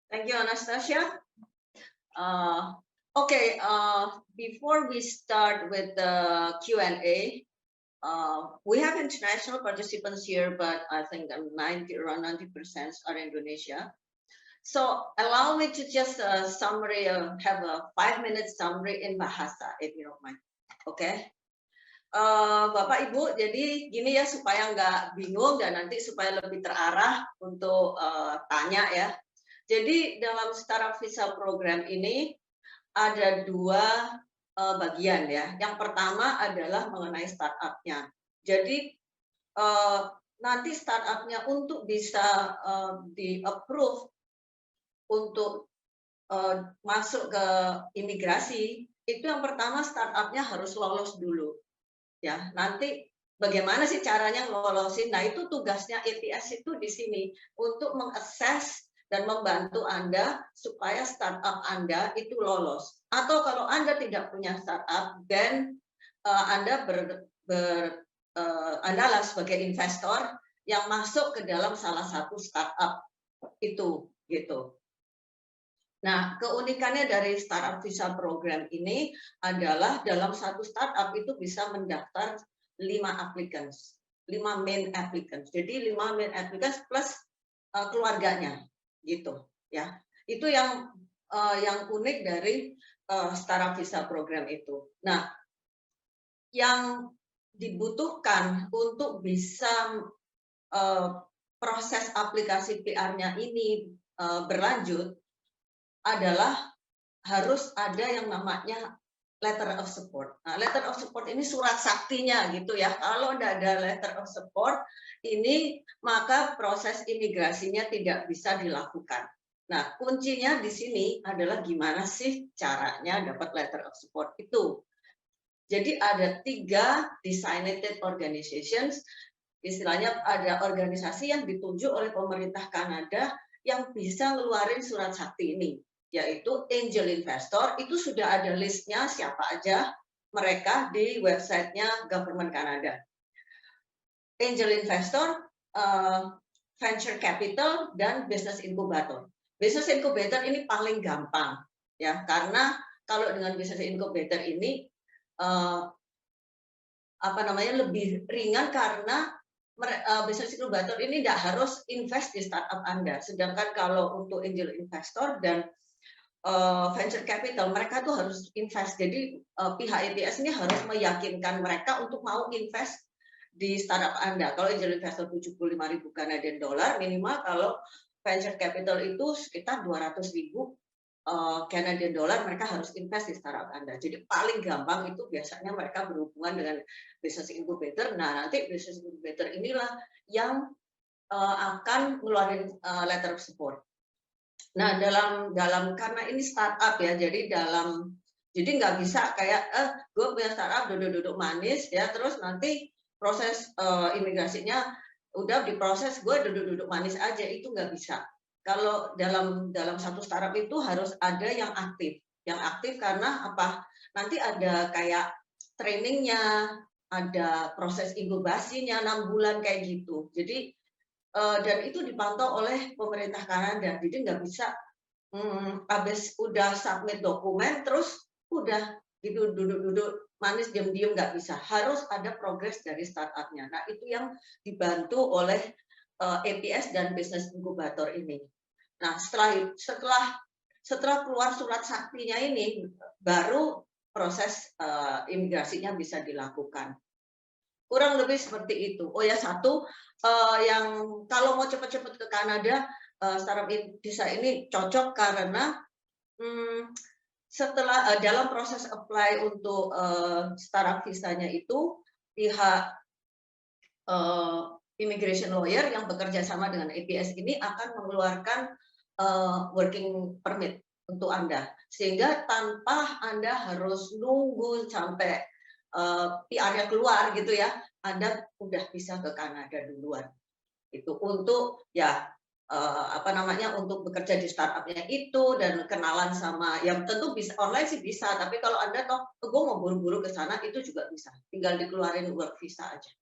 Thank you, Anastasia. Okay, before we start with the Q&A, we have international participants here, but I think around 90% are Indonesia. So allow me to just summary, have a 5-minute summary in Bahasa, if you don't mind. Okay. Bapak Ibu, jadi gini ya supaya nggak bingung dan nanti supaya lebih terarah untuk tanya ya. Jadi dalam Startup Visa program ini ada dua bagian ya. Yang pertama adalah mengenai startup-nya. Jadi nanti startup-nya untuk bisa di-approve untuk masuk ke imigrasi, itu yang pertama startup-nya harus lolos dulu. Ya, nanti bagaimana sih caranya lolosin? Nah, itu tugasnya ATS itu di sini untuk mengakses dan membantu Anda supaya startup Anda itu lolos. Atau kalau Anda tidak punya startup, then Anda adalah sebagai investor yang masuk ke dalam salah satu startup itu, gitu. Nah, keunikannya dari Startup Visa program ini adalah dalam satu startup itu bisa mendaftar 5 applicants, 5 main applicants. Jadi 5 main applicants plus keluarganya, gitu ya. Itu yang unik dari Startup Visa program itu. Nah, yang dibutuhkan untuk bisa proses aplikasi PR-nya ini berlanjut adalah harus ada yang namanya letter of support. Nah, letter of support ini surat saktinya gitu ya. Kalau tidak ada letter of support ini maka proses imigrasinya tidak bisa dilakukan. Nah, kuncinya di sini adalah gimana sih caranya dapat letter of support itu. Jadi ada 3 designated organizations, istilahnya ada organisasi yang ditunjuk oleh pemerintah Kanada yang bisa ngeluarin surat sakti ini, yaitu angel investor. Itu sudah ada listnya siapa aja mereka di websitenya Government Kanada. Angel investor, venture capital, dan business incubator. Business incubator ini paling gampang ya, karena kalau dengan business incubator ini lebih ringan karena business incubator ini tidak harus invest di startup Anda. Sedangkan kalau untuk angel investor dan venture capital, mereka tuh harus invest. Jadi pihak ETS ini harus meyakinkan mereka untuk mau invest di startup Anda. Kalau angel investor 75.000 Canadian dollar minimal, kalau venture capital itu sekitar 200.000 Canadian dollar mereka harus invest di startup Anda. Jadi paling gampang itu biasanya mereka berhubungan dengan business incubator. Nah, nanti business incubator inilah yang akan ngeluarin letter of support. Nah, dalam karena ini startup ya, jadi nggak bisa kayak gue punya startup duduk-duduk manis ya, terus nanti proses imigrasinya udah diproses, gue duduk-duduk manis aja, itu nggak bisa. Kalau dalam satu startup itu harus ada yang aktif. Yang aktif karena apa? Nanti ada kayak trainingnya, ada proses inkubasinya 6 bulan kayak gitu. Jadi dan itu dipantau oleh pemerintah Kanada. Jadi nggak bisa habis udah submit dokumen terus udah gitu duduk-duduk manis diam-diam, nggak bisa. Harus ada progres dari startupnya. Nah, itu yang dibantu oleh APS dan business incubator ini. Nah, setelah keluar surat saktinya ini, baru proses imigrasinya bisa dilakukan. Kurang lebih seperti itu. Oh ya, satu yang kalau mau cepat-cepat ke Kanada, startup visa ini cocok karena setelah dalam proses apply untuk startup visanya itu, pihak immigration lawyer yang bekerja sama dengan APS ini akan mengeluarkan working permit untuk Anda, sehingga tanpa Anda harus nunggu sampai PR-nya keluar gitu ya, Anda udah bisa ke Kanada duluan. Itu untuk ya untuk bekerja di startupnya itu dan kenalan sama yang tentu bisa online sih bisa, tapi kalau Anda gue mau buru-buru ke sana itu juga bisa, tinggal dikeluarin work visa aja.